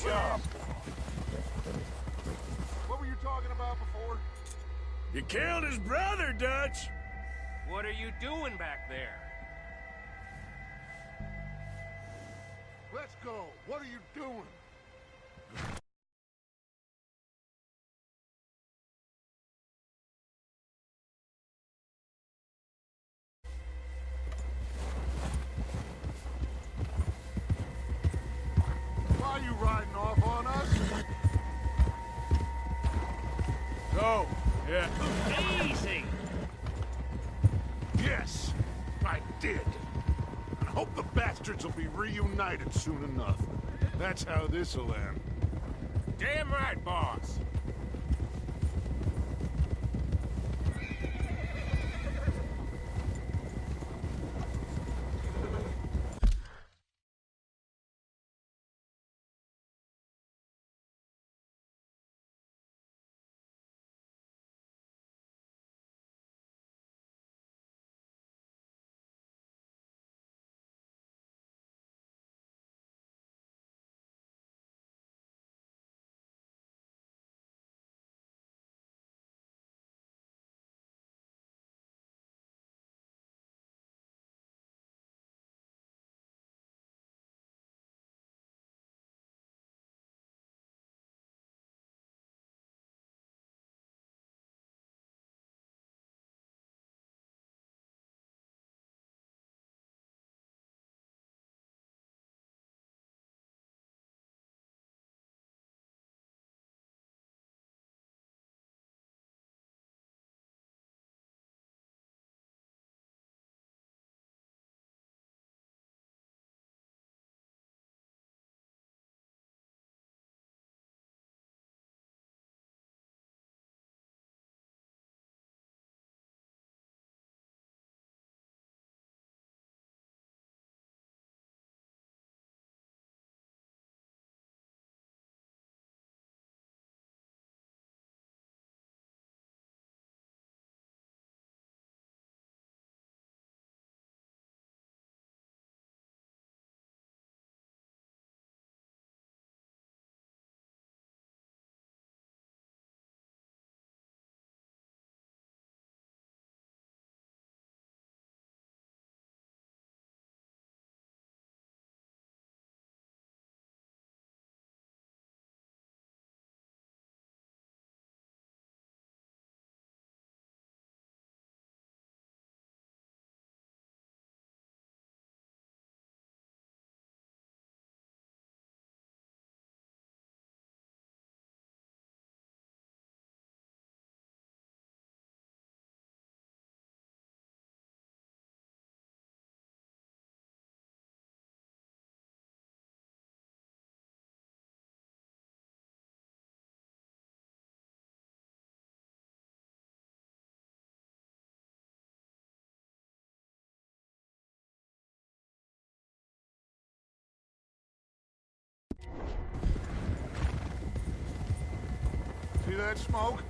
job. What were you talking about before? You killed his brother, Dutch. What are you doing back there? Let's go. What are you doing? Why are you riding off on us? Go. Yeah. Easy! Yes, I did. I hope the bastards will be reunited soon enough. That's how this'll end. Damn right, boss! See that smoke?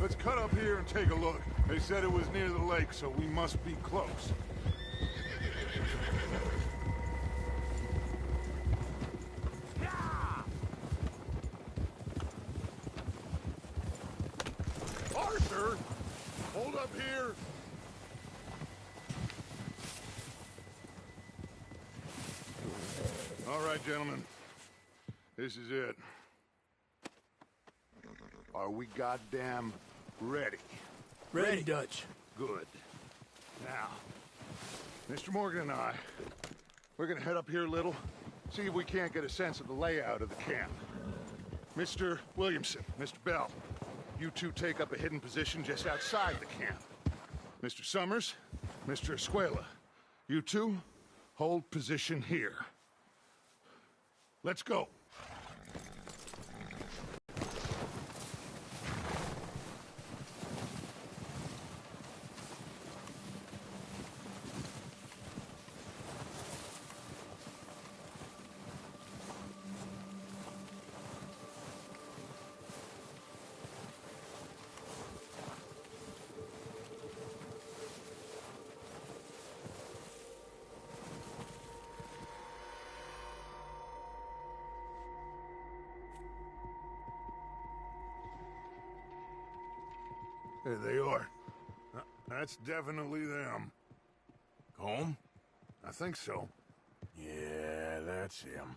Let's cut up here and take a look. They said it was near the lake, so we must be close. Arthur! Hold up here! All right, gentlemen. This is it. Are we goddamn ready? Ready, Dutch. Good. Now, Mr. Morgan and I, we're gonna head up here a little, see if we can't get a sense of the layout of the camp. Mr. Williamson, Mr. Bell, you two take up a hidden position just outside the camp. Mr. Summers, Mr. Escuela, you two hold position here. Let's go. There they are. That's definitely them. Home? I think so. Yeah, that's him.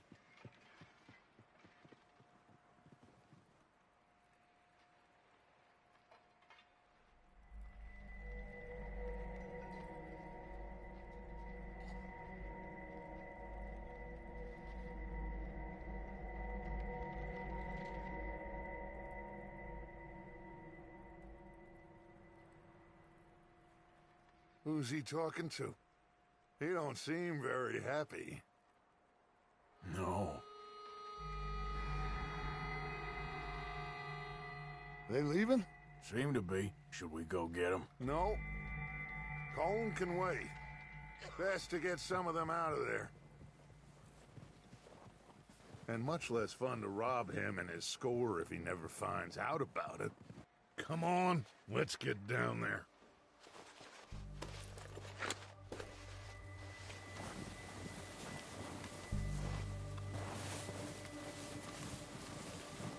Who's he talking to? He don't seem very happy. No. They leaving? Seem to be. Should we go get him? No. Colin can wait. Best to get some of them out of there. And much less fun to rob him and his score if he never finds out about it. Come on, let's get down there.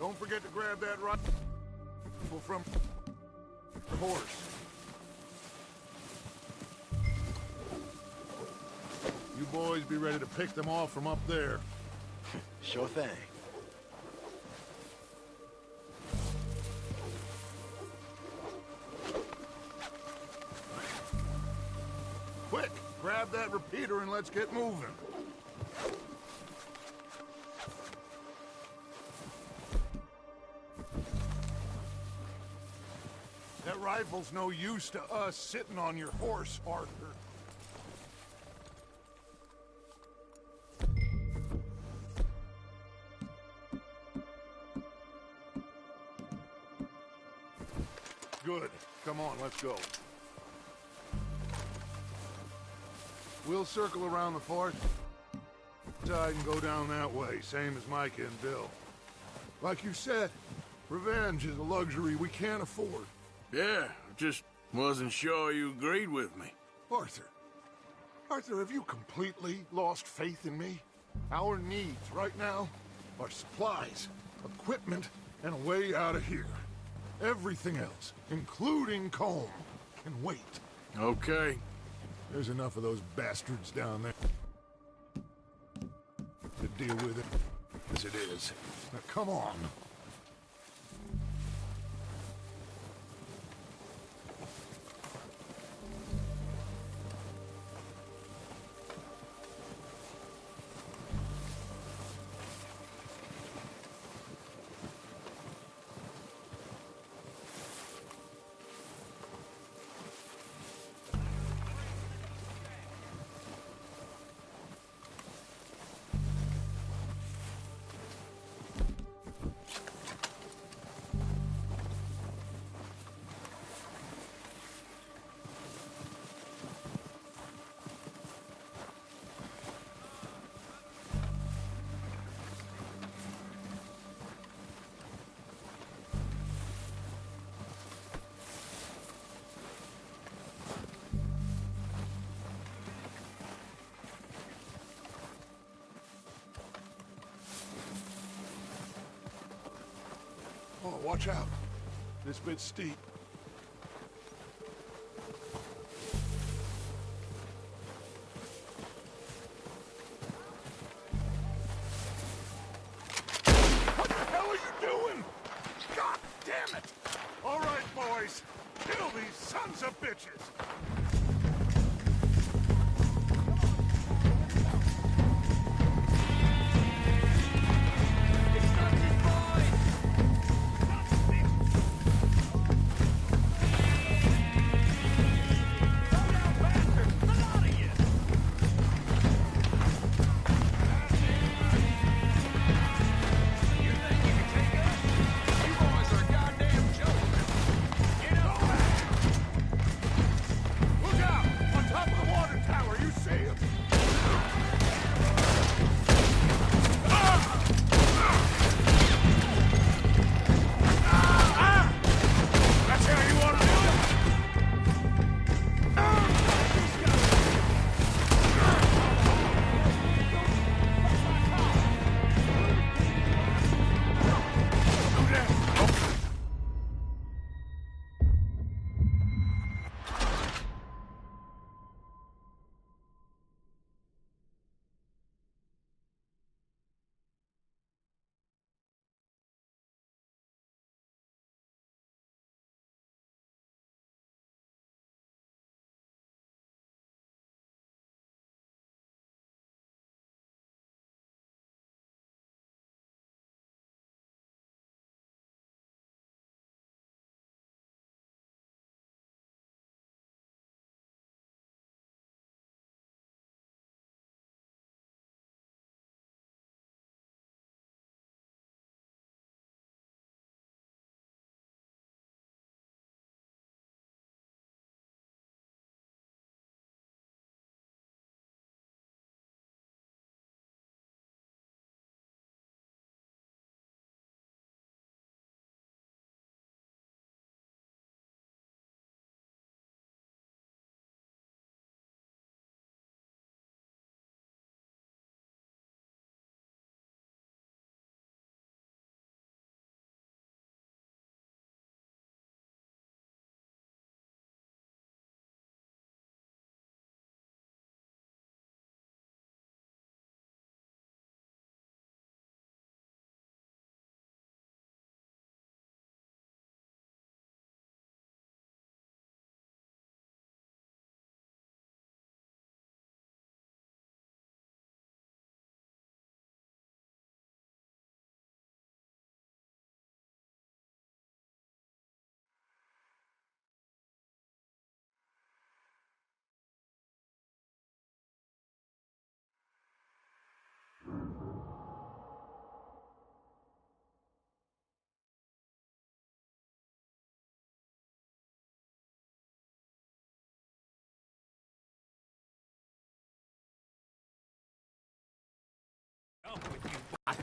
Don't forget to grab that rifle from the horse. You boys be ready to pick them off from up there. Sure thing. Quick, grab that repeater and let's get moving. That rifle's no use to us sitting on your horse, Arthur. Good. Come on, let's go. We'll circle around the far side and go down that way, same as Micah and Bill. Like you said, revenge is a luxury we can't afford. Yeah, just wasn't sure you agreed with me. Arthur. Arthur, have you completely lost faith in me? Our needs right now are supplies, equipment, and a way out of here. Everything else, including Colm, can wait. Okay. There's enough of those bastards down there to deal with it as it is. Now, come on. Oh, watch out. This bit's steep. What the hell are you doing? God damn it! All right, boys. Kill these sons of bitches!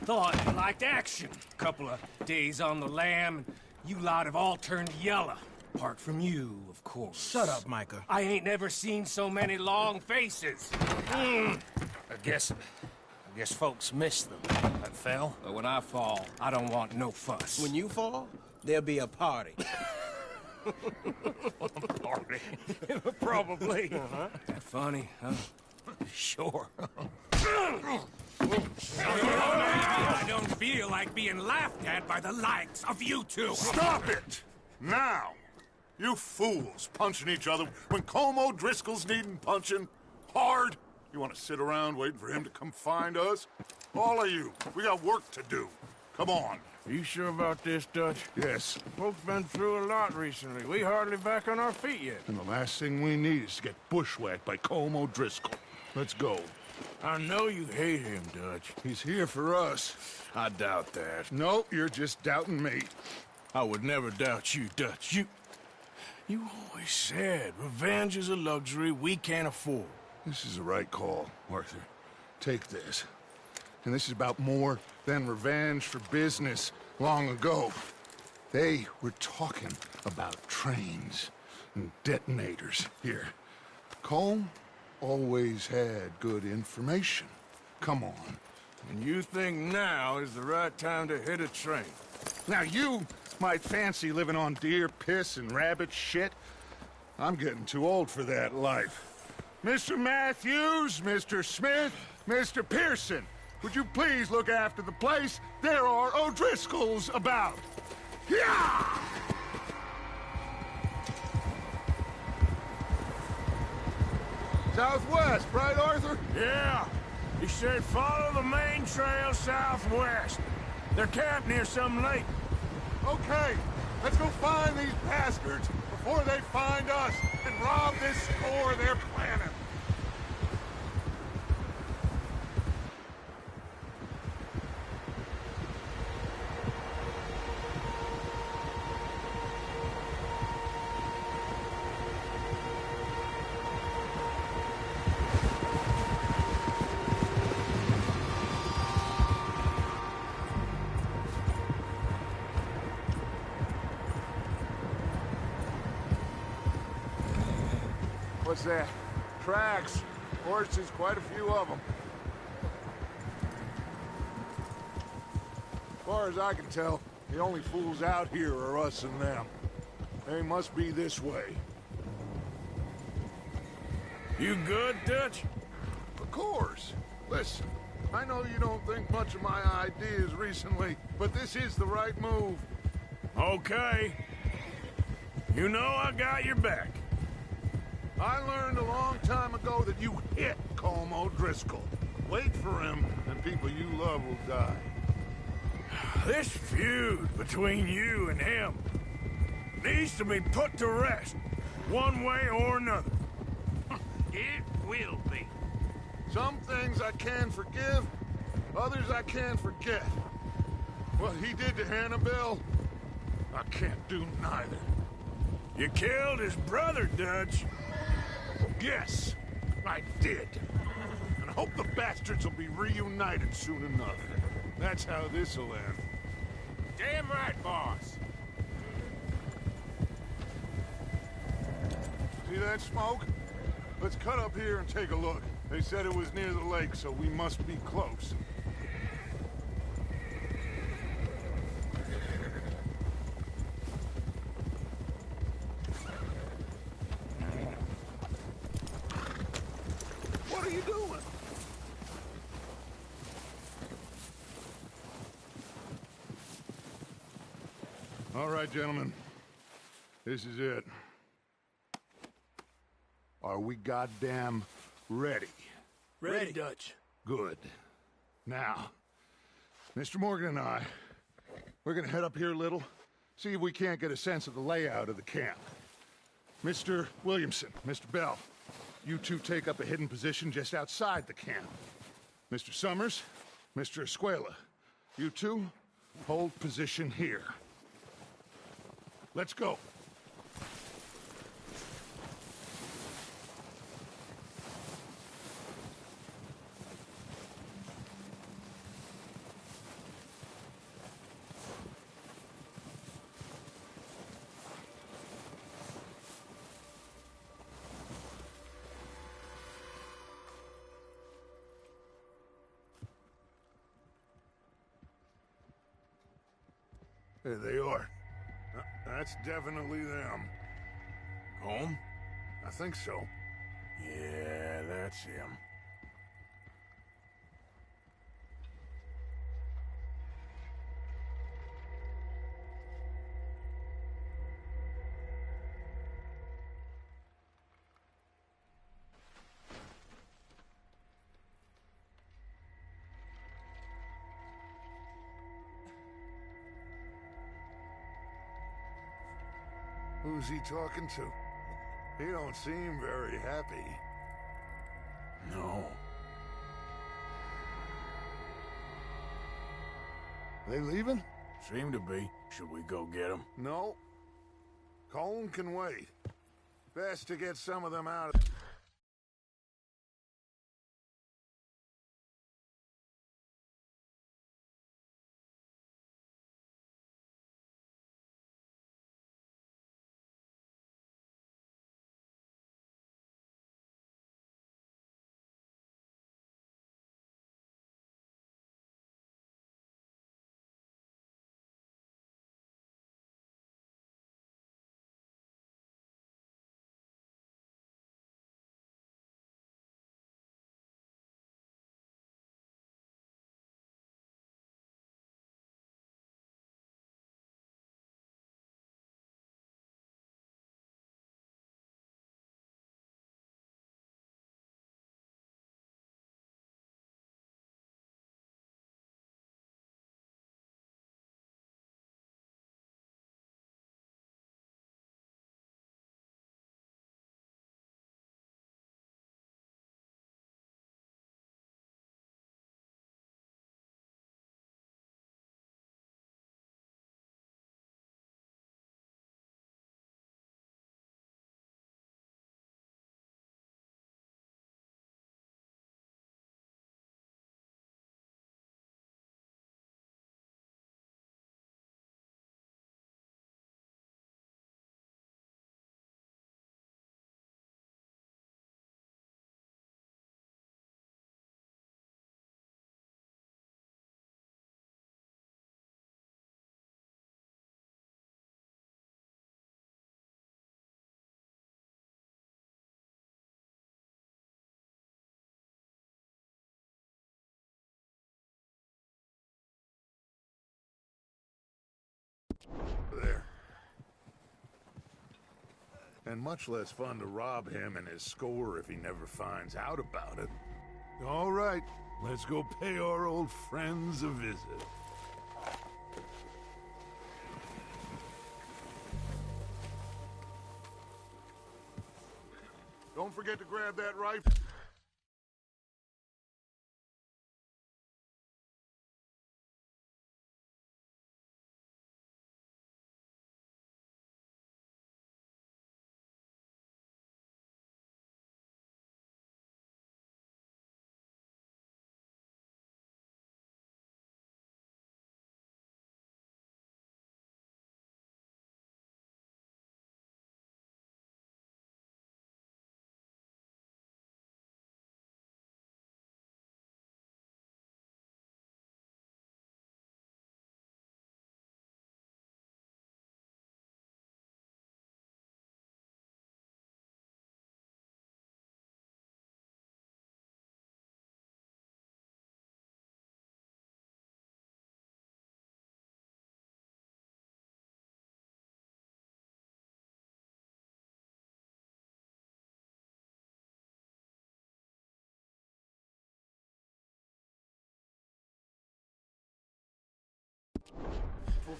Thought you liked action. Couple of days on the lam, and you lot have all turned yellow. Apart from you, of course. Shut up, Micah. I ain't never seen so many long faces. I guess folks miss them. I fell, but when I fall, I don't want no fuss. When you fall, there'll be a party. Party? Probably. That funny, huh? Sure. I don't feel like being laughed at by the likes of you two. Stop it! Now! You fools punching each other when Colm O'Driscoll's needing punching hard. You want to sit around waiting for him to come find us? All of you, we got work to do. Come on. You sure about this, Dutch? Yes. Folks been through a lot recently. We hardly back on our feet yet. And the last thing we need is to get bushwhacked by Colm O'Driscoll. Let's go. I know you hate him, Dutch. He's here for us. I doubt that. No, you're just doubting me. I would never doubt you, Dutch. You always said revenge is a luxury we can't afford. This is the right call, Arthur. Take this. And this is about more than revenge for business long ago. They were talking about trains and detonators here. Colm always had good information. Come on. And you think now is the right time to hit a train? Now you might fancy living on deer piss and rabbit shit. I'm getting too old for that life. Mr. Matthews, Mr. Smith, Mr. Pearson, would you please look after the place? There are O'Driscolls about. Yeah! Southwest, right, Arthur? Yeah. He said follow the main trail southwest. They're camped near some lake. Okay, let's go find these bastards before they find us and rob this store they're planning. What's that? Tracks. Horses, quite a few of them. As far as I can tell, the only fools out here are us and them. They must be this way. You good, Dutch? Of course. Listen, I know you don't think much of my ideas recently, but this is the right move. Okay. You know I got your back. I learned a long time ago that you hit Colm O'Driscoll. Wait for him, and people you love will die. This feud between you and him needs to be put to rest, one way or another. It will be. Some things I can forgive, others I can't forget. What he did to Annabelle, I can't do neither. You killed his brother, Dutch. Yes, I did. And I hope the bastards will be reunited soon enough. That's how this'll end. Damn right, boss. See that smoke? Let's cut up here and take a look. They said it was near the lake, so we must be close. What are you doing? All right, gentlemen. This is it. Are we goddamn ready? Ready, Dutch. Good. Now, Mr. Morgan and I, we're gonna head up here a little, see if we can't get a sense of the layout of the camp. Mr. Williamson, Mr. Bell, you two take up a hidden position just outside the camp. Mr. Summers, Mr. Escuela, you two hold position here. Let's go. There they are. That's definitely them. Home? I think so. Yeah, that's him. Who's he talking to? He don't seem very happy. No. They leaving? Seem to be. Should we go get them? No. Colin can wait. Best to get some of them out of... there. And much less fun to rob him and his score if he never finds out about it. All right, let's go pay our old friends a visit. Don't forget to grab that rifle.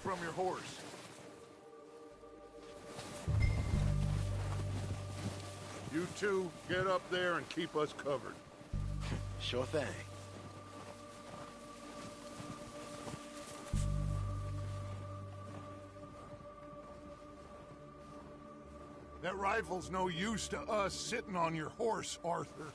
From your horse. You two, get up there and keep us covered. Sure thing. That rifle's no use to us sitting on your horse, Arthur.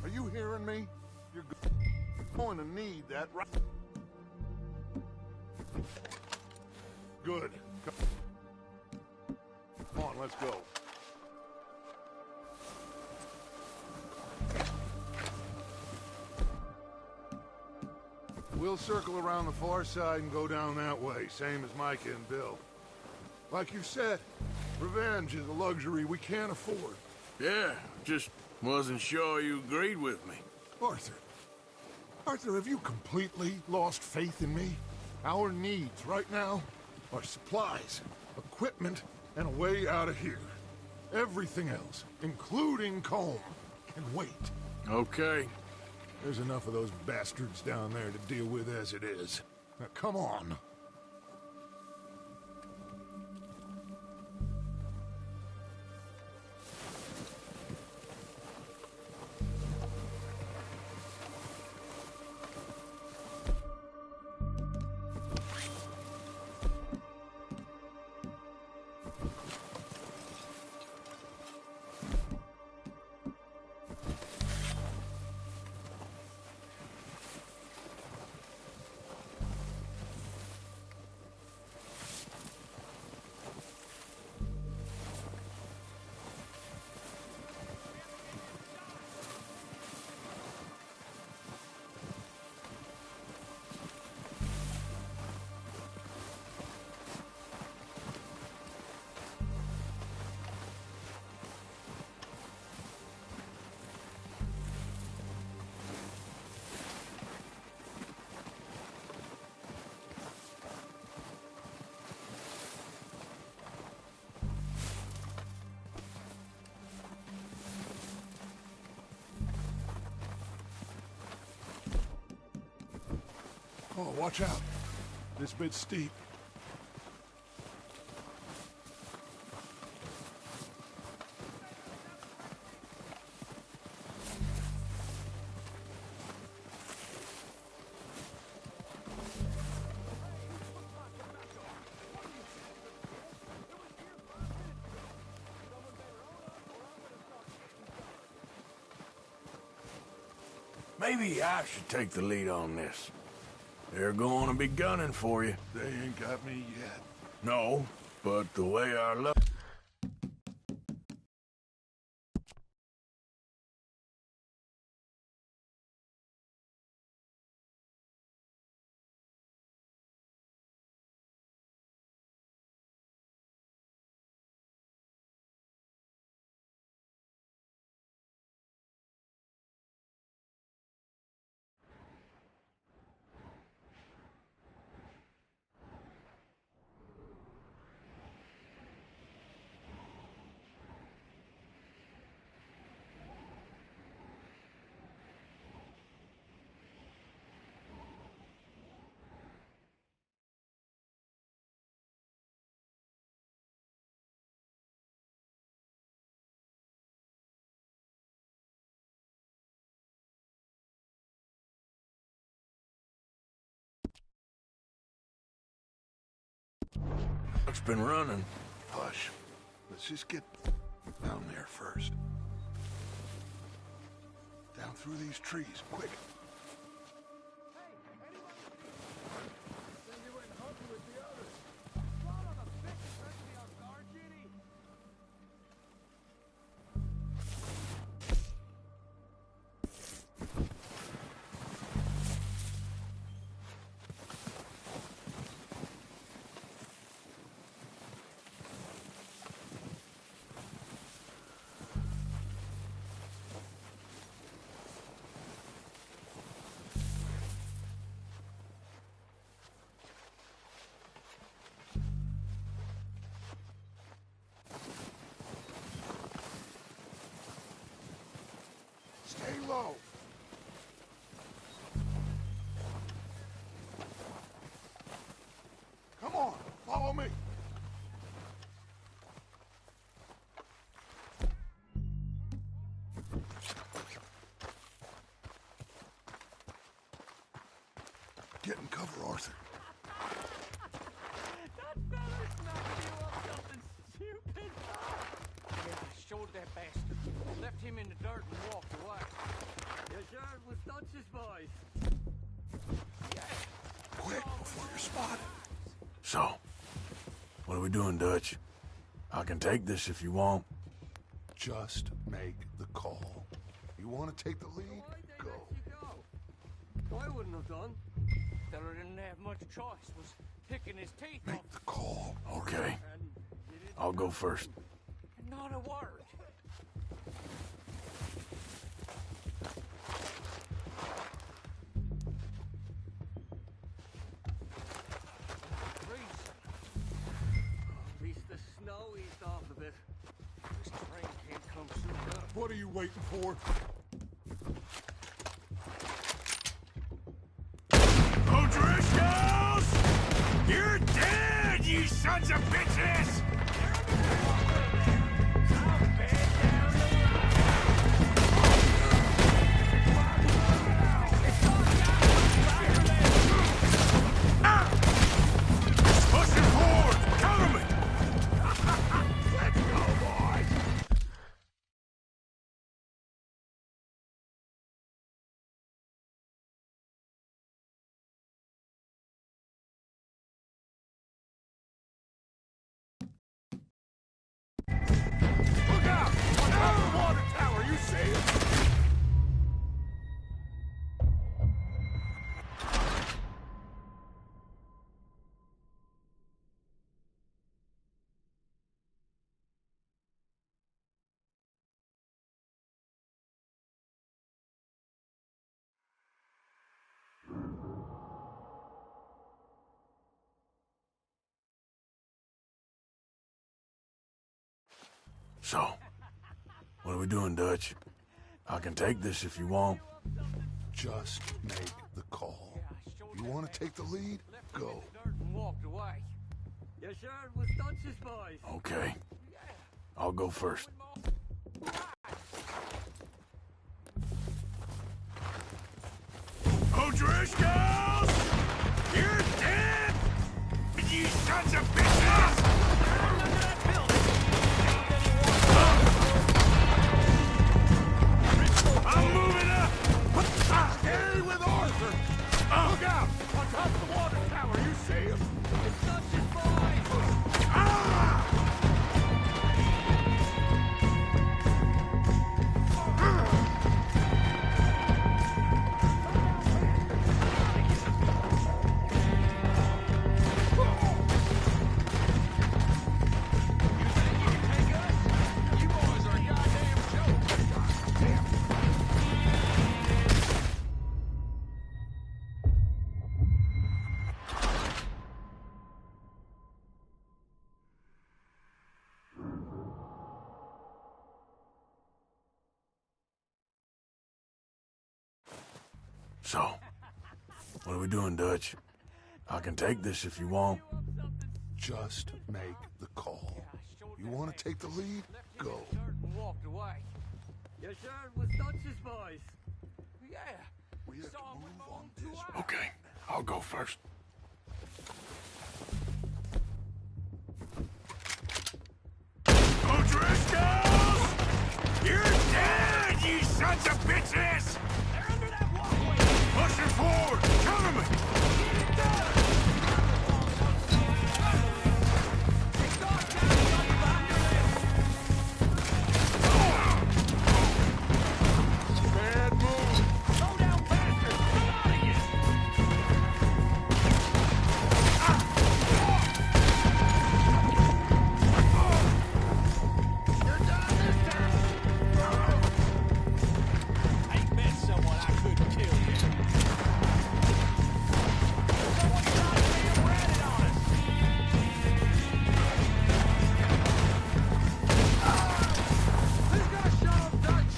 Are you hearing me? You're going to need that rifle. Good. Come on, let's go. We'll circle around the far side and go down that way, same as Micah and Bill. Like you said, revenge is a luxury we can't afford. Yeah, just wasn't sure you agreed with me. Arthur. Arthur, have you completely lost faith in me? Our needs right now are supplies, equipment, and a way out of here. Everything else, including Colm, can wait. Okay. There's enough of those bastards down there to deal with as it is. Now, come on. Oh, watch out. This bit's steep. Maybe I should take the lead on this. They're going to be gunning for you. They ain't got me yet. No, but the way our luck... It's been running. Hush. Let's just get down there first. Down through these trees, quick. Stay low. Come on, follow me. Get in cover, Arthur. That fella's knocking you up something stupid. Yeah, I showed that bastard. Left him in the dirt and walked away. Yes, sir, it was Dutch's boys. Yeah. Quick, before you're spotted. So, what are we doing, Dutch? I can take this if you want. Just make the call. You want to take the lead? Why'd they Go. let you go? I wouldn't have done. Feller didn't have much choice, was picking his teeth off. Make the call. Okay. And he didn't I'll go first. Not a word. At least the snow eased off a bit. This train can't come soon enough. What are you waiting for? O'Driscolls! You're dead, you sons of bitches! Pushing forward! Cover me! Let's go, boys! Look out! On top of the water tower, you see it? So, what are we doing, Dutch? I can take this if you want. Just make the call. You want to take the lead? Go. And walked away. Yes, sir, it was Dutch's boys. Okay. I'll go first. O'Driscolls! You're dead! You sons of bitches! I'm moving up! Stay with Arthur! Look out! On top of the water tower, you see him? It's Dutch's boys. Ah! So, what are we doing, Dutch? I can take this if you want. Just make the call. You want to take the lead? Go. And walked away. Yes, sir, it was Dutch's boys. Yeah. We have to Saw him with move my on own this. 2 eyes. Okay, I'll go first. O'Driscolls! You're dead, you sons of bitches! They're under that walkway. Pushing forward! Cover me! Bad move. Slow down, bastard. Get out of here. You're done this time. I met someone I couldn't kill yet. Someone tried to be a ratted on us. Who's gonna show him, Dutch?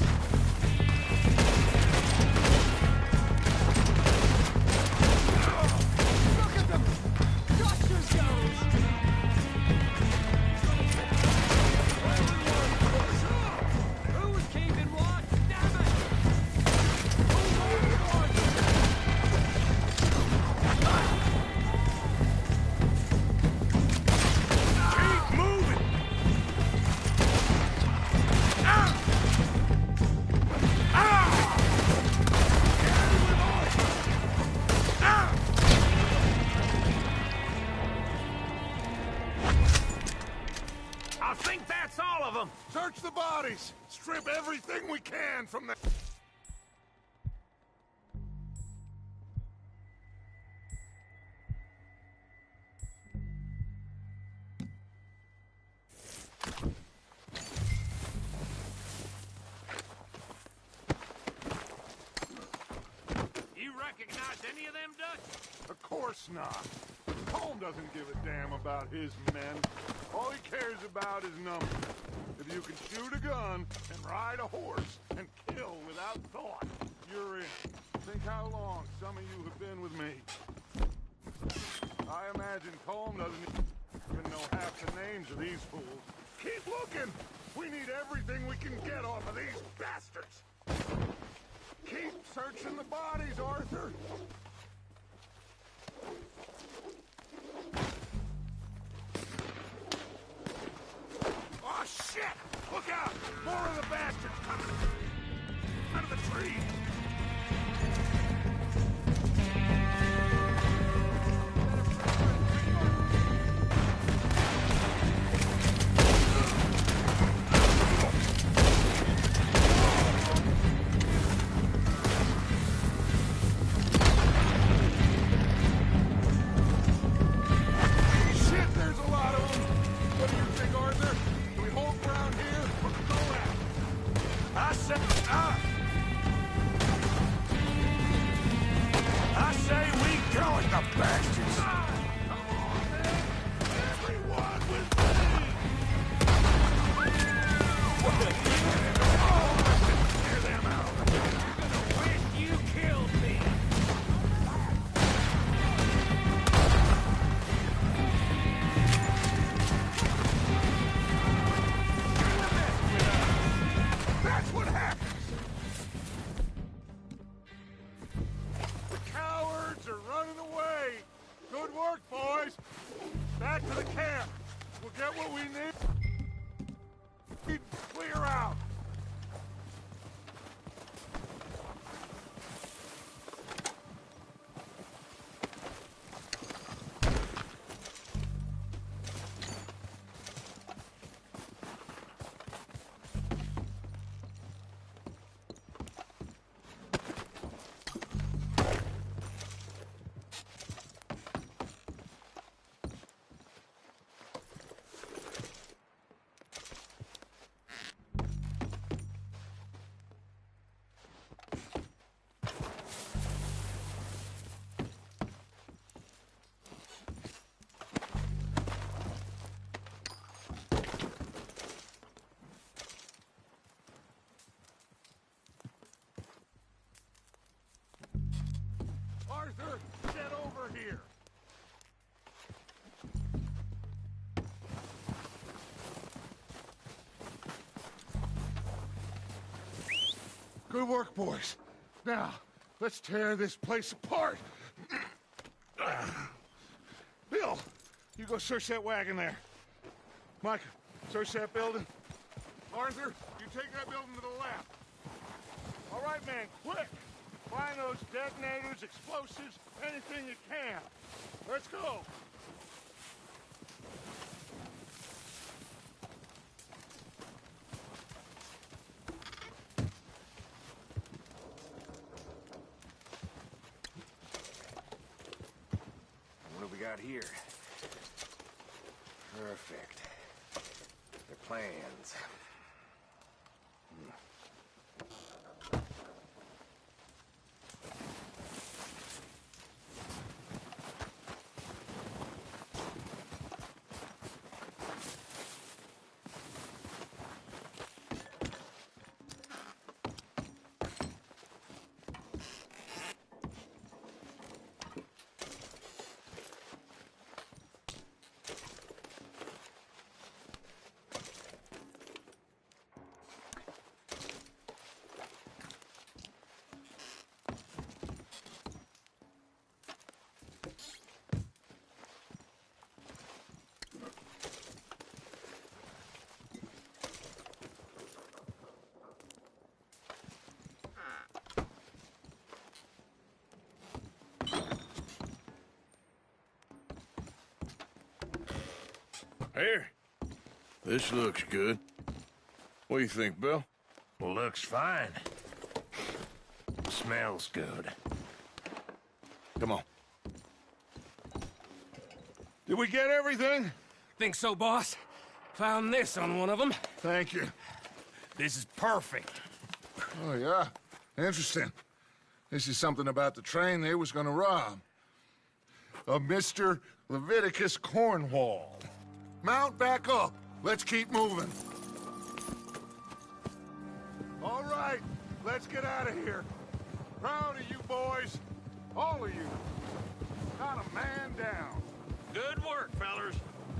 Look at them! Dutch's goes! Who was keeping watch? Damn it! Who's on board? Keep moving! Ah! Ah! Ah! I think that's all of them. Search the bodies. Strip everything we can from the... course not. Colm doesn't give a damn about his men. All he cares about is numbers. If you can shoot a gun and ride a horse and kill without thought, you're in. Think how long some of you have been with me. I imagine Colm doesn't even know half the names of these fools. Keep looking! We need everything we can get off of these bastards! Keep searching the bodies, Arthur! Oh, shit! Look out! More of the bastards coming! Out of the trees! Arthur, get over here! Good work, boys. Now, let's tear this place apart. Bill, you go search that wagon there. Mike, search that building. Arthur, you take that building to the left. All right, man, quick! Find those detonators, explosives, anything you can. Let's go. What have we got here? Perfect. The plans. Here. This looks good. What do you think, Bill? Looks fine. Smells good. Come on. Did we get everything? Think so, boss? Found this on one of them. Thank you. This is perfect. Oh, yeah? Interesting. This is something about the train they was gonna rob. of Mr. Leviticus Cornwall. Mount back up. Let's keep moving. All right, let's get out of here. Proud of you boys. All of you. Not a man down. Good work, fellers.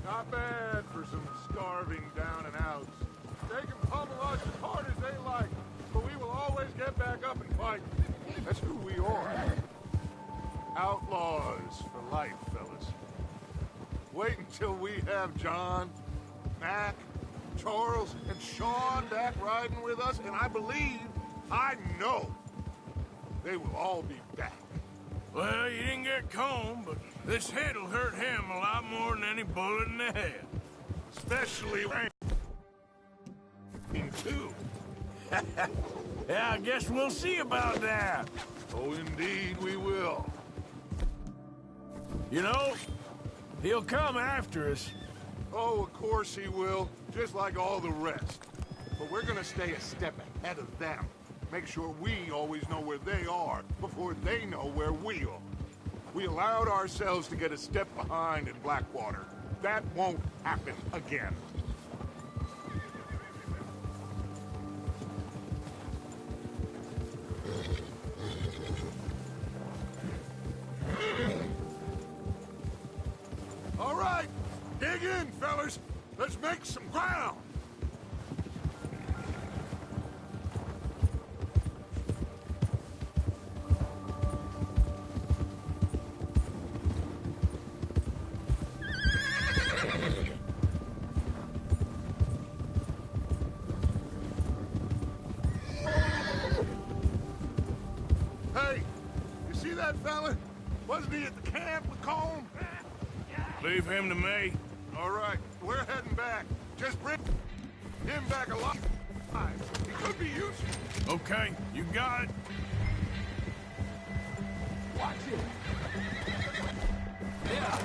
Not bad for some starving down and outs. They can pummel us as hard as they like, but we will always get back up and fight. That's who we are. Outlaws for life, fellas. Wait until we have John, Mac, Charles, and Sean back riding with us, and I know, they will all be back. Well, you didn't get Combe, but this hit'll hurt him a lot more than any bullet in the head. Especially too. Yeah, I guess we'll see about that. Oh, indeed we will. You know, he'll come after us. Oh, of course he will, just like all the rest. But we're gonna stay a step ahead of them. Make sure we always know where they are before they know where we are. We allowed ourselves to get a step behind in Blackwater. That won't happen again. All right, dig in, fellas. Let's make some ground. Hey, you see that fella? Wasn't he at the camp with Combe? Leave him to me. All right, we're heading back. Just bring him back alive. He could be useful. Okay, you got it. Watch it. Yeah.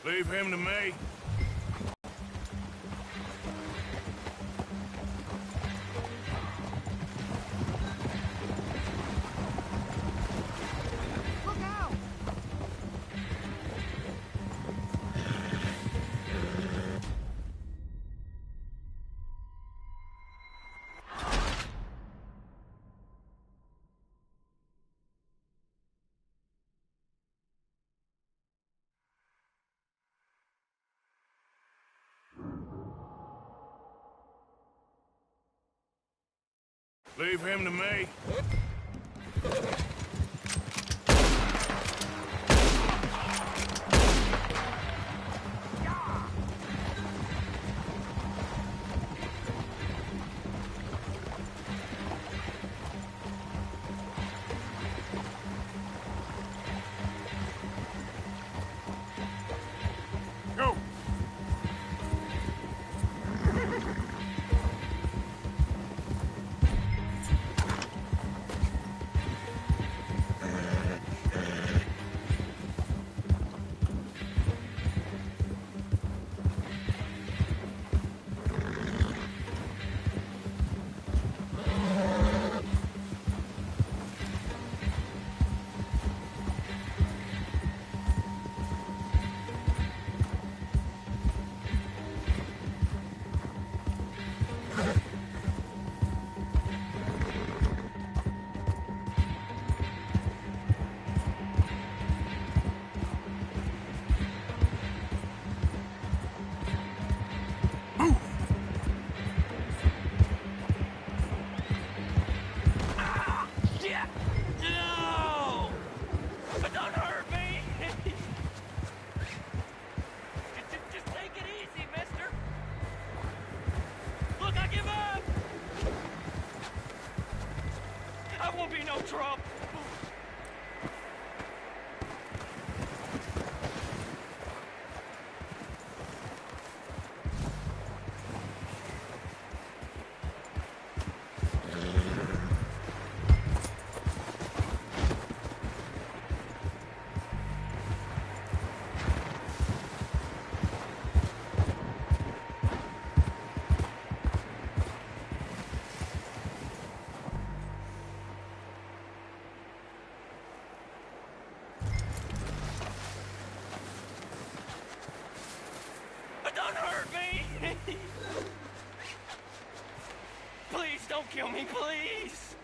Leave him to me. Leave him to me. Go! me, please!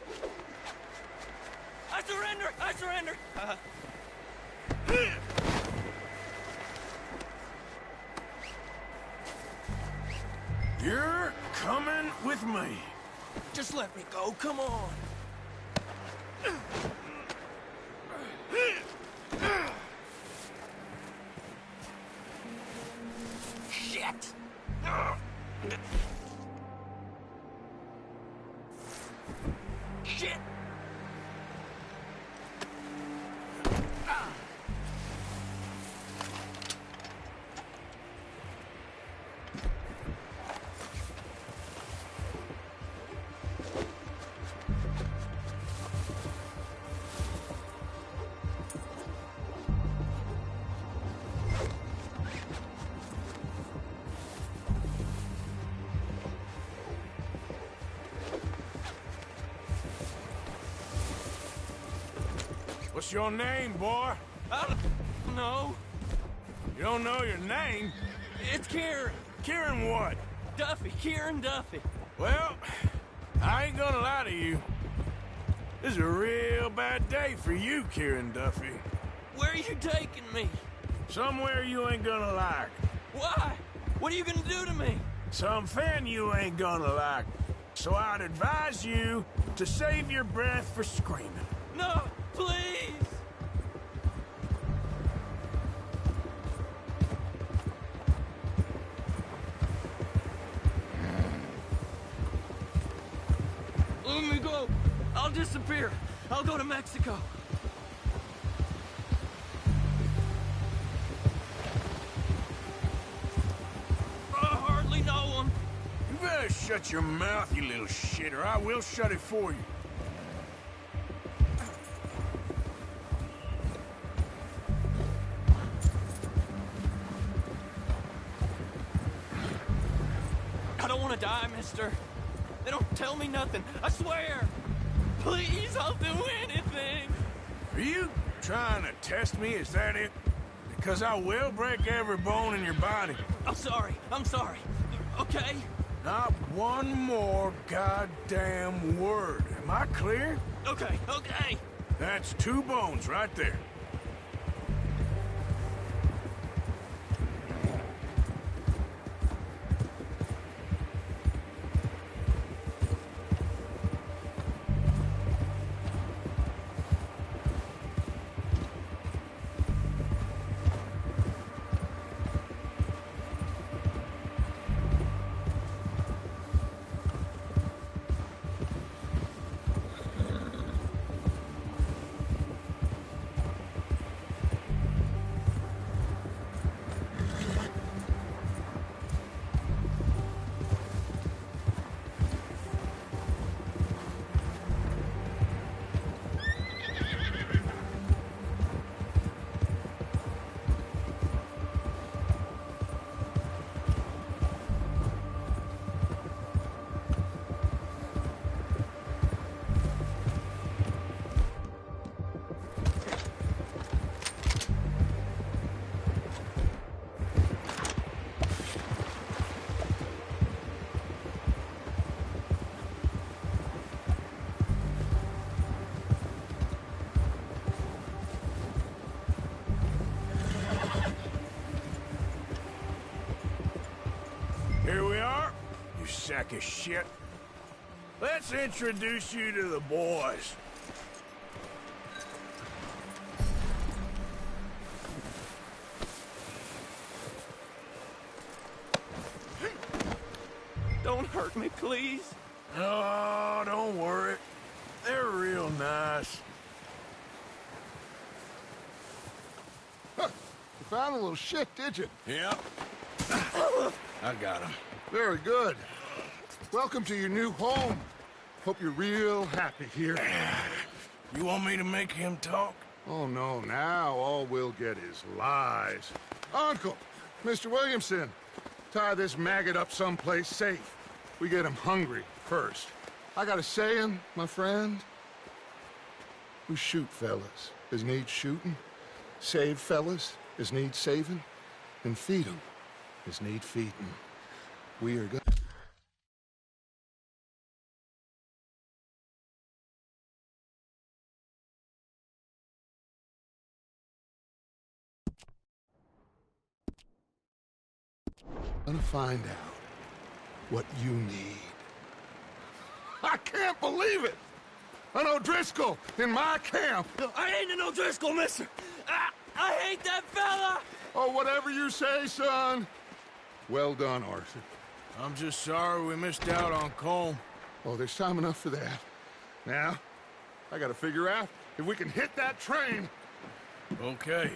I surrender! I surrender! You're coming with me. Just let me go, come on. Shit! Shit! What's your name, boy? I don't know. You don't know your name? It's Kieran. Kieran what? Duffy. Kieran Duffy. Well, I ain't gonna lie to you. This is a real bad day for you, Kieran Duffy. Where are you taking me? Somewhere you ain't gonna like. Why? What are you gonna do to me? Something you ain't gonna like. So I'd advise you to save your breath for screaming. No, please! Let me go. I'll disappear. I'll go to Mexico. I hardly know him. You better shut your mouth, you little shit, or I will shut it for you. I don't want to die, mister. They don't tell me nothing. I swear. Please, I'll do anything. Are you trying to test me? Is that it? Because I will break every bone in your body. I'm sorry. I'm sorry. Okay? Not one more goddamn word. Am I clear? Okay, okay. That's 2 bones right there. Here we are, you sack of shit. Let's introduce you to the boys. Don't hurt me, please. Oh, don't worry. They're real nice. Huh. You found a little shit, did you? Yep. I got him. Very good. Welcome to your new home. Hope you're real happy here. You want me to make him talk? Oh, no, now all we'll get is lies. Uncle, Mr. Williamson, tie this maggot up someplace safe. We get him hungry first. I got a saying, my friend. We shoot fellas as need shooting, save fellas as need saving, and feed 'em as need feeding. We are good. Gonna find out what you need. I can't believe it! An O'Driscoll in my camp! I ain't an O'Driscoll, mister! I hate that fella! Oh, whatever you say, son. Well done, Arthur. I'm just sorry we missed out on Colm. Oh, there's time enough for that. Now, I gotta figure out if we can hit that train. Okay.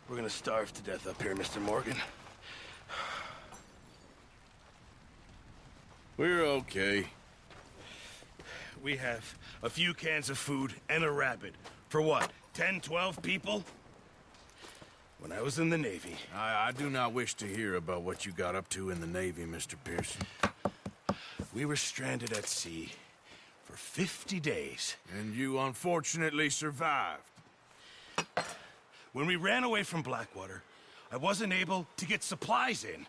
We're gonna starve to death up here, Mr. Morgan. We're okay. We have a few cans of food and a rabbit. For what, 10, 12 people? When I was in the Navy... I do not wish to hear about what you got up to in the Navy, Mr. Pearson. We were stranded at sea for 50 days. And you unfortunately survived. When we ran away from Blackwater, I wasn't able to get supplies in.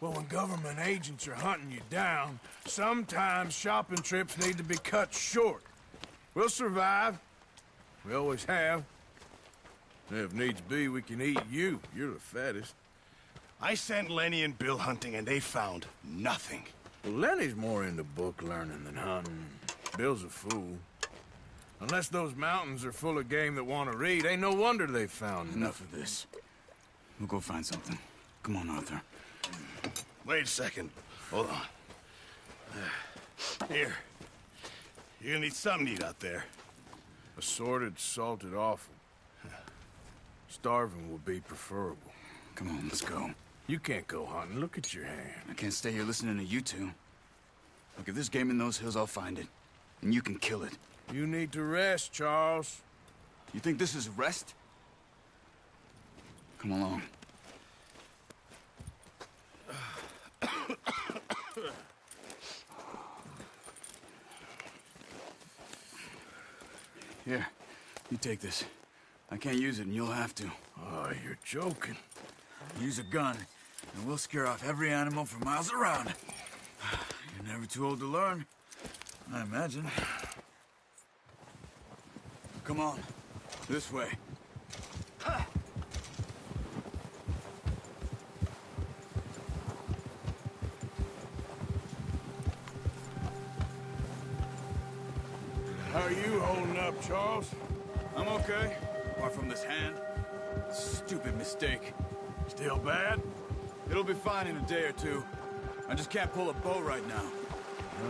Well, when government agents are hunting you down, sometimes shopping trips need to be cut short. We'll survive. We always have. If needs be, we can eat you. You're the fattest. I sent Lenny and Bill hunting, and they found nothing. Well, Lenny's more into book learning than hunting. Bill's a fool. Unless those mountains are full of game that want to read, ain't no wonder they found Enough of this. We'll go find something. Come on, Arthur. Wait a second. Hold on. Here. You're gonna need something to eat out there. Assorted, salted offal. Starving will be preferable. Come on, let's go. You can't go hunting. Look at your hand. I can't stay here listening to you two. Look, if there's game in those hills, I'll find it. And you can kill it. You need to rest, Charles. You think this is rest? Come along. Here, you take this. I can't use it, and you'll have to. Oh, you're joking. Use a gun, and we'll scare off every animal for miles around. You're never too old to learn, I imagine. Come on, this way. How are you holding up, Charles? I'm okay, apart from this hand. Stupid mistake. Still bad? It'll be fine in a day or two. I just can't pull a bow right now.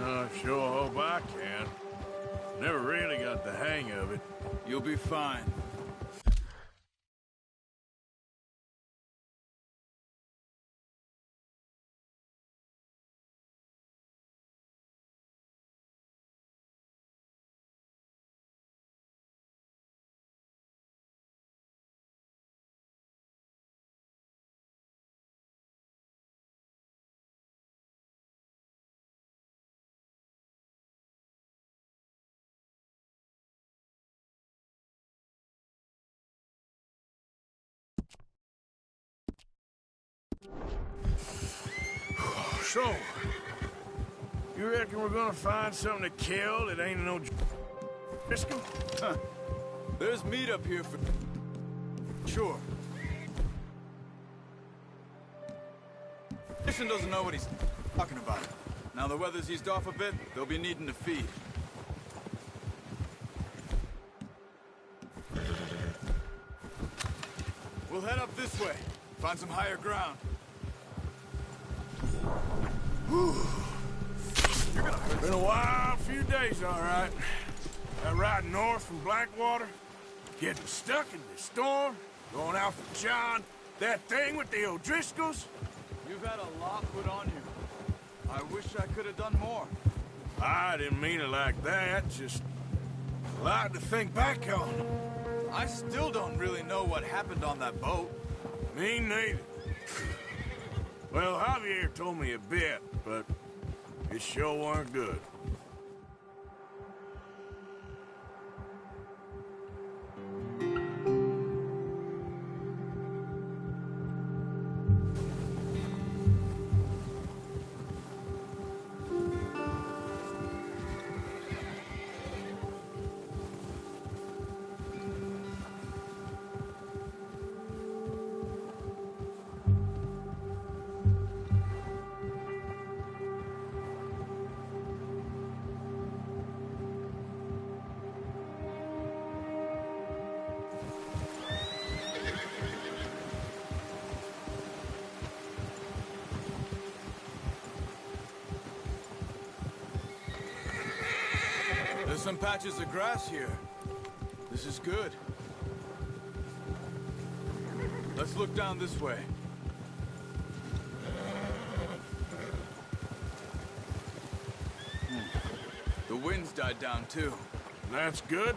I sure hope I can. Never really got the hang of it. You'll be fine. So, you reckon we're gonna find something to kill that ain't no Driscoll? There's meat up here for... Sure. Mission doesn't know what he's talking about. Now the weather's eased off a bit, they'll be needing to feed. We'll head up this way. Find some higher ground. Been a wild few days, all right. That ride north from Blackwater, getting stuck in the storm, going out for John, that thing with the O'Driscolls. You've had a lot put on you. I wish I could have done more. I didn't mean it like that, just a lot to think back on. I still don't really know what happened on that boat. Me neither. Well, Javier told me a bit, but it sure weren't good. There's some patches of grass here. This is good. Let's look down this way. The wind's died down too. That's good.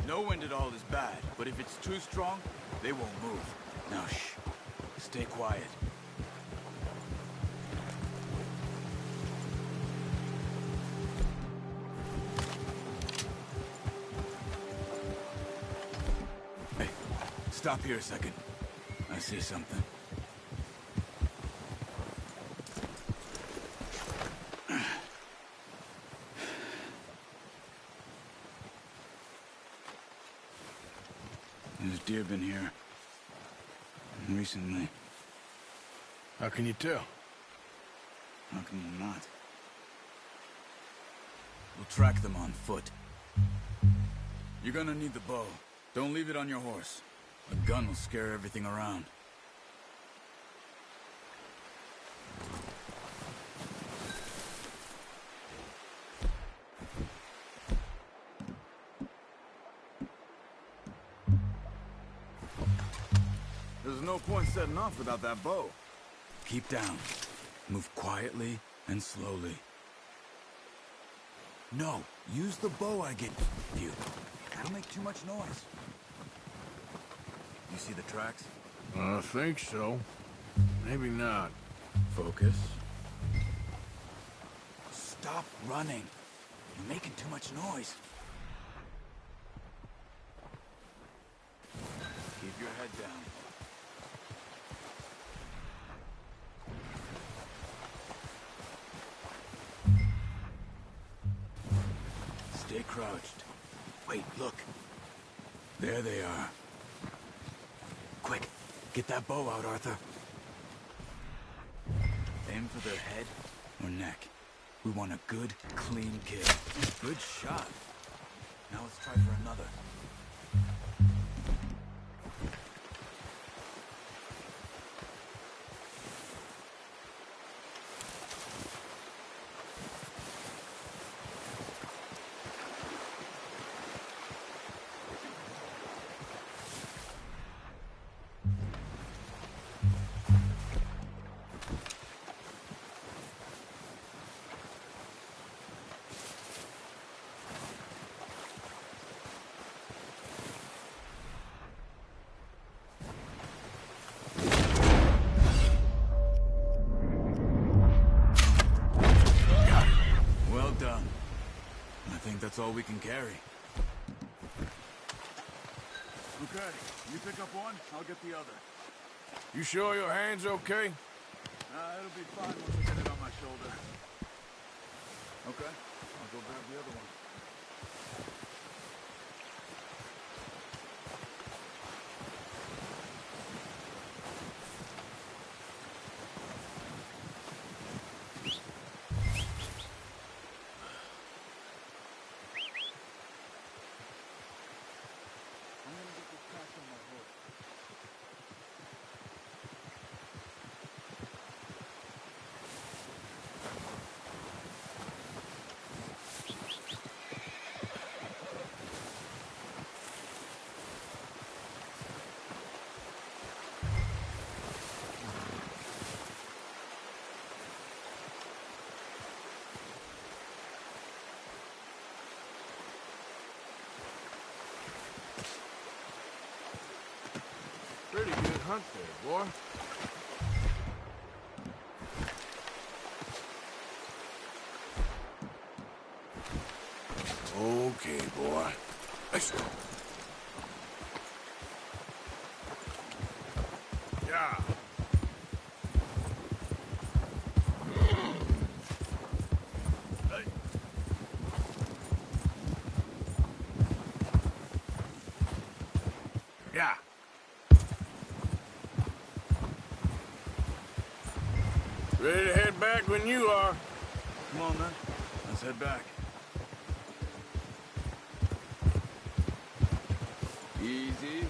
No wind at all is bad, but if it's too strong, they won't move. Now shh. Stay quiet. Hey, stop here a second. I see something. There's deer been here. Recently. How can you tell? How can you not? We'll track them on foot. You're gonna need the bow. Don't leave it on your horse. A gun will scare everything around. There's no point setting off without that bow. Keep down. Move quietly and slowly. No, use the bow I gave you. It'll make too much noise. You see the tracks? I think so. Maybe not. Focus. Stop running. You're making too much noise. Keep your head down. Stay crouched. Wait, look. There they are. Quick, get that bow out, Arthur. Aim for their head or neck. We want a good, clean kill. Good shot. Now let's try for another. Well done. I think that's all we can carry. Okay, you pick up one, I'll get the other. You sure your hand's okay? It'll be fine once I get it on my shoulder. Okay, I'll go grab the other one. hunt there, boy. Okay, boy. Let's go. Yeah. Yeah. Ready to head back when you are. Come on, then. Let's head back. Easy.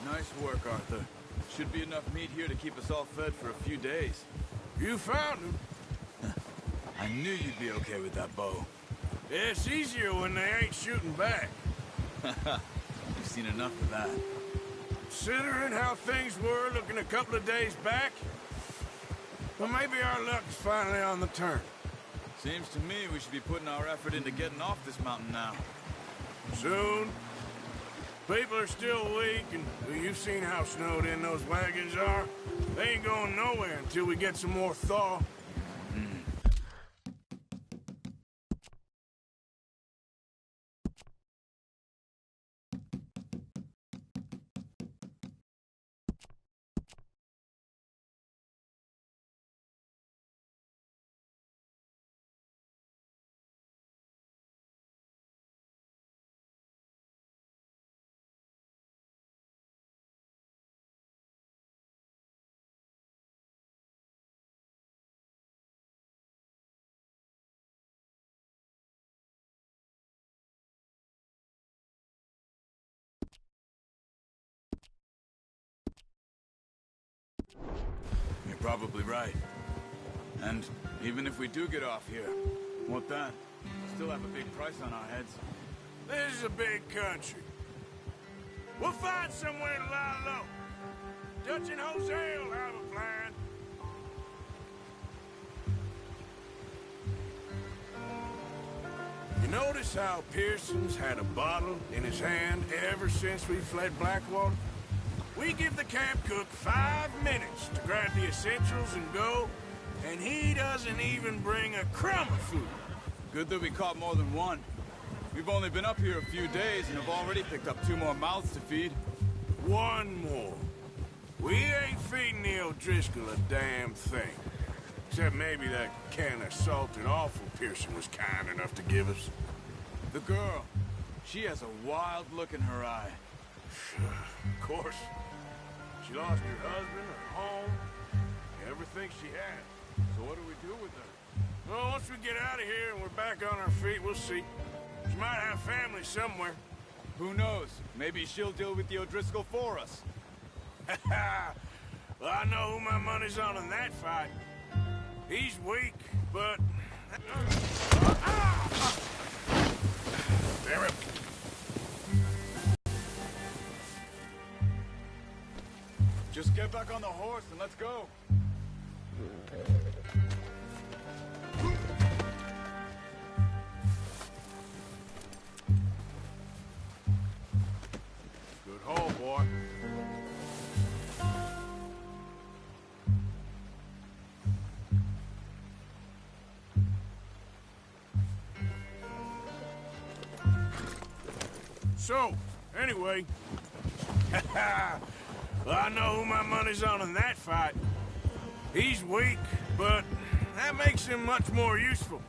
Nice work, Arthur. Should be enough meat here to keep us all fed for a few days. You found him. I knew you'd be okay with that bow. It's easier when they ain't shooting back. You've seen enough of that. Considering how things were looking a couple of days back, well, maybe our luck's finally on the turn. Seems to me we should be putting our effort into getting off this mountain now. Soon. People are still weak, and well, you've seen how snowed in those wagons are. They ain't going nowhere until we get some more thaw. You're probably right. And even if we do get off here, what then? We'll still have a big price on our heads. This is a big country. We'll find somewhere to lie low. Dutch and Jose will have a plan. You notice how Pearson's had a bottle in his hand ever since we fled Blackwater? We give the camp cook 5 minutes to grab the essentials and go, and he doesn't even bring a crumb of food. Good that we caught more than one. We've only been up here a few days and have already picked up 2 more mouths to feed. One more. We ain't feeding the O'Driscoll a damn thing. Except maybe that can of salted offal Pearson was kind enough to give us. The girl. She has a wild look in her eye. Of course. She lost her husband, her home, everything she had. So what do we do with her? Well, once we get out of here and we're back on our feet, we'll see. She might have family somewhere. Who knows? Maybe she'll deal with the O'Driscoll for us. Well, I know who my money's on in that fight. He's weak, but... Damn it. Just get back on the horse and let's go. Good haul, boy. So, anyway, well, I know who my money's on in that fight. He's weak, but that makes him much more useful.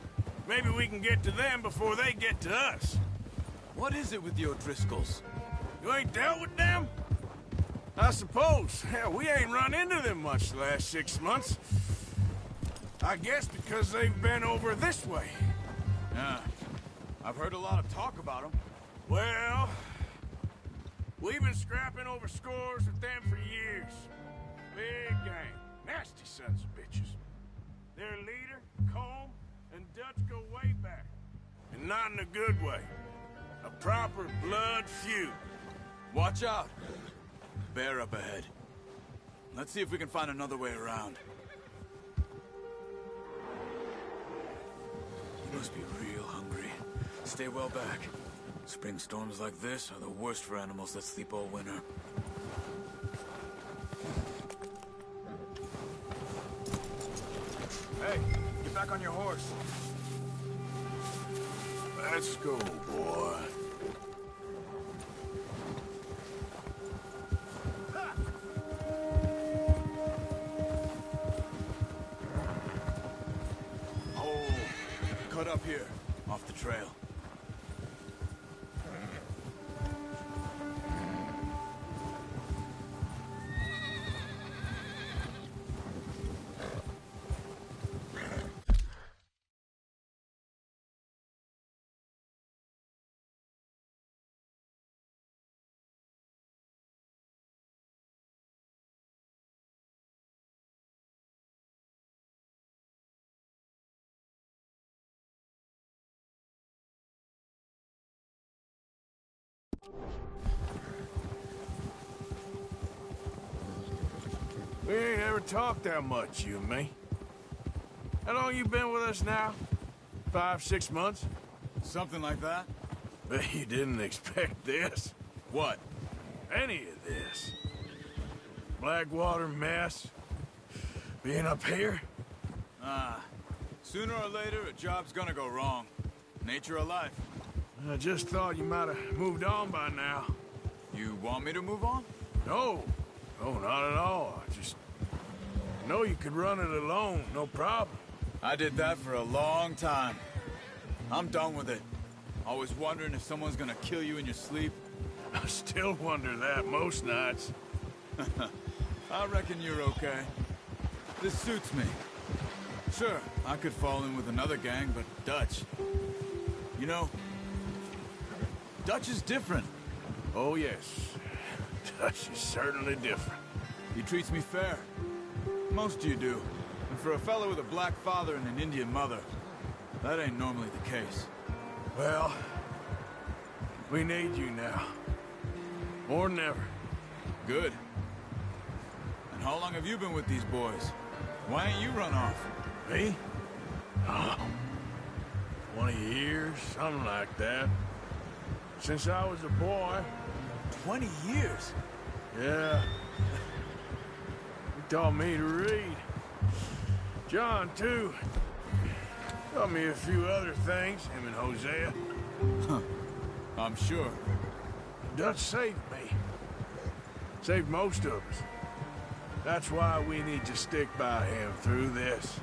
Maybe we can get to them before they get to us. What is it with the O'Driscolls? You ain't dealt with them? I suppose. Hell, we ain't run into them much the last 6 months. I guess because they've been over this way. Yeah. I've heard a lot of talk about them. Well, we've been scrapping over scores with them for years. Big gang. Nasty sons of bitches. Their leader, Combe, and Dutch go way back. And not in a good way. A proper blood feud. Watch out. Bear up ahead. Let's see if we can find another way around. You must be real hungry. Stay well back. Spring storms like this are the worst for animals that sleep all winter. Hey, get back on your horse. Let's go, boy. Oh, cut up here, off the trail. We ain't ever talked that much, you and me. How long you been with us now? 5, 6 months? Something like that? Bet you didn't expect this. What? Any of this. Blackwater mess. Being up here? Sooner or later, a job's gonna go wrong. Nature of life. I just thought you might have moved on by now. You want me to move on? No. No, not at all. I just know you could run it alone, no problem. I did that for a long time. I'm done with it. Always wondering if someone's gonna kill you in your sleep. I still wonder that most nights. I reckon you're okay. This suits me. Sure, I could fall in with another gang, but Dutch... You know, Dutch is different. Oh, yes. Dutch is certainly different. He treats me fair. Most of you do. And for a fellow with a black father and an Indian mother, that ain't normally the case. Well, we need you now. More than ever. Good. And how long have you been with these boys? Why ain't you run off? Me? Oh, 20 years, something like that. Since I was a boy. 20 years? Yeah. He taught me to read. John, too. Taught me a few other things, him and Hosea. Huh. I'm sure. Dutch saved me. Saved most of us. That's why we need to stick by him through this.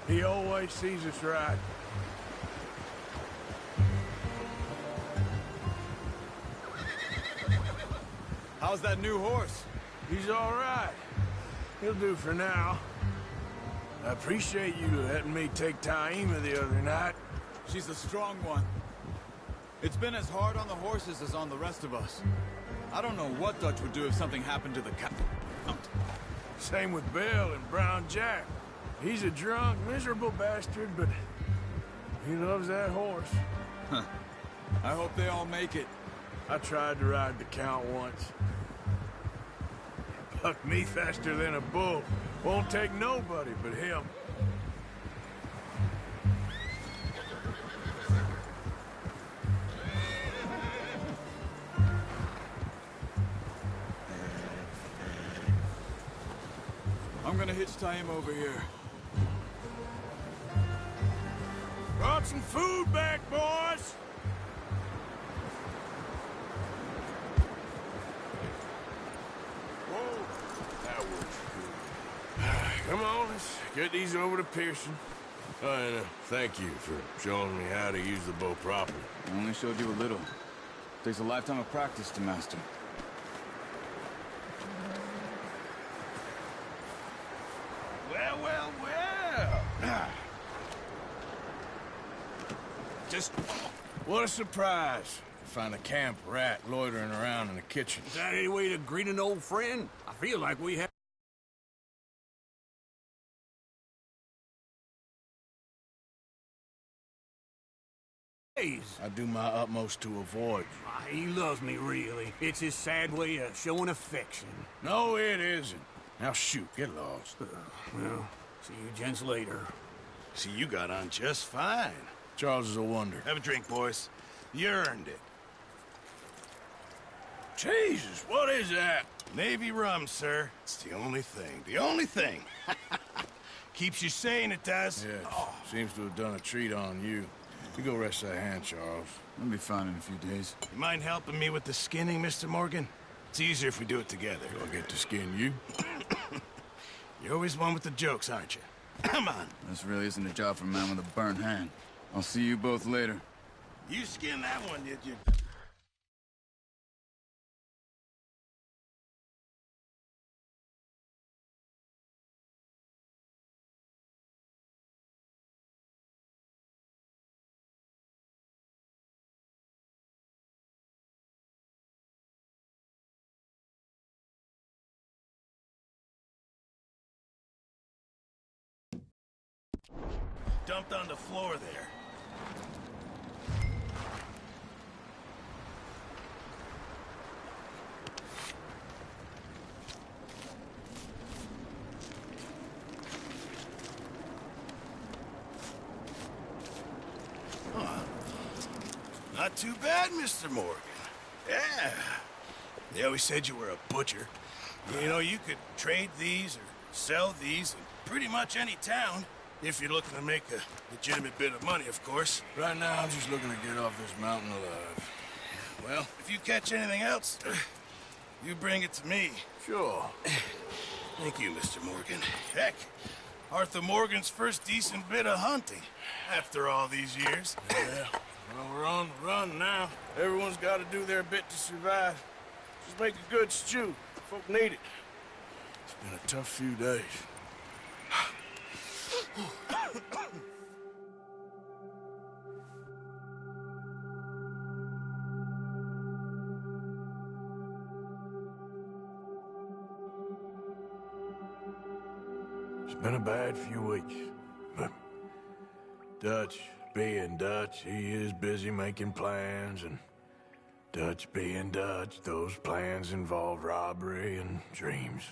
He always sees us right. How's that new horse? He's all right. He'll do for now. I appreciate you letting me take Taima the other night. She's a strong one. It's been as hard on the horses as on the rest of us. I don't know what Dutch would do if something happened to the Count. Same with Bill and Brown Jack. He's a drunk, miserable bastard, but he loves that horse. Huh. I hope they all make it. I tried to ride the Count once. He bucked me faster than a bull. Won't take nobody but him. I'm gonna hitch Taima over here. Brought some food back, boys! Whoa, that works good. Come on, let's get these over to Pearson. Oh, and thank you for showing me how to use the bow properly. I only showed you a little. Takes a lifetime of practice to master. Well, well, well. Just... What a surprise. Find a camp rat loitering around in the kitchen. Is that any way to greet an old friend? I feel like we have... I do my utmost to avoid you. He loves me, really. It's his sad way of showing affection. No, it isn't. Now shoot, get lost. Well, see you gents later. See, you got on just fine. Charles is a wonder. Have a drink, boys. You earned it. Jesus, what is that? Navy rum, sir. It's the only thing. The only thing. Keeps you sane, it does. Yeah, seems to have done a treat on you. You go rest that hand, Charles. I'll be fine in a few days. You mind helping me with the skinning, Mr. Morgan? It's easier if we do it together. Do I get to skin you? You're always one with the jokes, aren't you? Come on. This really isn't a job for a man with a burnt hand. I'll see you both later. You skinned that one, did you? Dumped on the floor there. Not too bad, Mr. Morgan. Yeah. They always said you were a butcher. You know, you could trade these or sell these in pretty much any town. If you're looking to make a legitimate bit of money, of course. Right now, I'm just looking to get off this mountain alive. Well, if you catch anything else, you bring it to me. Sure. Thank you, Mr. Morgan. Heck, Arthur Morgan's first decent bit of hunting after all these years. Yeah. Well, we're on the run now. Everyone's got to do their bit to survive. Just make a good stew. Folk need it. It's been a tough few days. It's been a bad few weeks, but Dutch being Dutch, he is busy making plans, and Dutch being Dutch, those plans involve robbery and dreams.